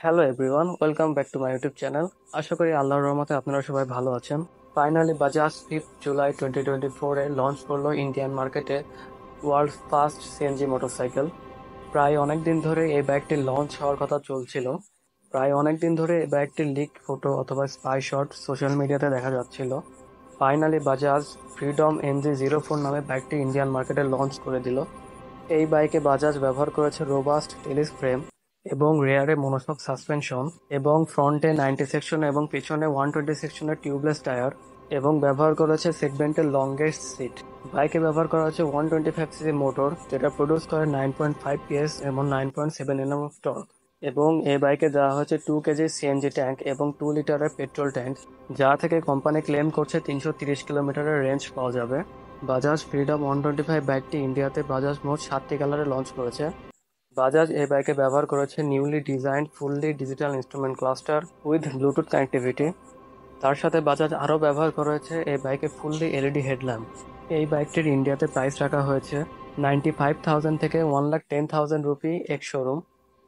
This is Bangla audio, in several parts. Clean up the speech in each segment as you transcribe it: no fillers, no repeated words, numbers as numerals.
Hello everyone, welcome back to my YouTube channel. আশা করি আল্লাহর রহমতে আপনারা সবাই ভালো আছেন। ফাইনালি বাজাজ 5 জুলাই 2024-এ লঞ্চ করলো ইন্ডিয়ান মার্কেটে ওয়ার্ল্ড ফার্স্ট সিএনজি মোটরসাইকেল। প্রায় অনেক দিন ধরে এই বাইকটি লঞ্চ হওয়ার কথা চলছিল। প্রায় অনেক দিন ধরে এই বাইকটির লিক ফটো অথবা স্পাই শট সোশ্যাল মিডিয়াতে দেখা যাচ্ছিল। ফাইনালি বাজাজ ফ্রিডম MG-04 নামে বাইকটি ইন্ডিয়ান মার্কেটে লঞ্চ করে দিল। এই বাইকে বাজাজ ব্যবহার করেছে রোবাস্ট টেলিস ফ্রেম এবং রেয়ারে মনোশক সাসপেনশন এবং ফ্রন্টে 90 সেকশন এবং পিছনে 120 সেকশনের টিউবলেস টায়ার এবং ব্যবহার করেছে সেগমেন্টের লংগেস্ট সিট। বাইকে ব্যবহার করা হচ্ছে 125cc মোটর, যেটা প্রডিউস করে 9.5 PS এবং 9.7 Nm অফ টর্ক। এবং এই বাইকে দেওয়া হয়েছে 2 কেজি সিএনজি ট্যাঙ্ক এবং 2 লিটারের পেট্রোল ট্যাঙ্ক, যা থেকে কোম্পানি ক্লেম করছে 330 কিলোমিটারের রেঞ্জ পাওয়া যাবে। বাজাজ ফ্রিডম 125 বাইকটি ইন্ডিয়াতে বাজাজ মোট 7টি কালারে লঞ্চ করেছে। বাজাজ এই বাইকে ব্যবহার করেছে newly designed fully digital instrument cluster with Bluetooth connectivity. তার সাথে বাজাজ আরও ব্যবহার করেছে এই বাইকে ফুললি এলইডি হেডল্যাম্প। এই বাইকটির ইন্ডিয়াতে প্রাইস রাখা হয়েছে 95,000 থেকে 1,10,000 রুপি এক শোরুম।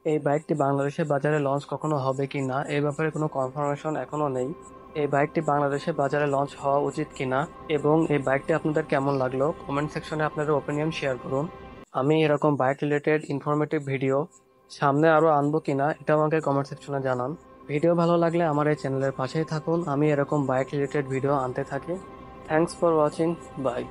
এই বাইকটি বাংলাদেশে বাজারে লঞ্চ কখনো হবে কি না এই ব্যাপারে কোনো কনফার্মেশন এখনও নেই। এই বাইকটি বাংলাদেশে বাজারে লঞ্চ হওয়া উচিত কিনা এবং এই বাইকটি আপনাদের কেমন লাগলো কমেন্ট সেকশনে আপনাদের ওপিনিয়ন শেয়ার করুন। আমি এরকম বাইক রিলেটেড ইনফরমেটিভ ভিডিও সামনে আরও আনবো কিনা এটা আমাকে কমেন্ট সেকশনে জানান। ভিডিও ভালো লাগলে আমার এই চ্যানেলের পাশেই থাকুন, আমি এরকম বাইক রিলেটেড ভিডিও আনতে থাকি। Thanks for watching, by.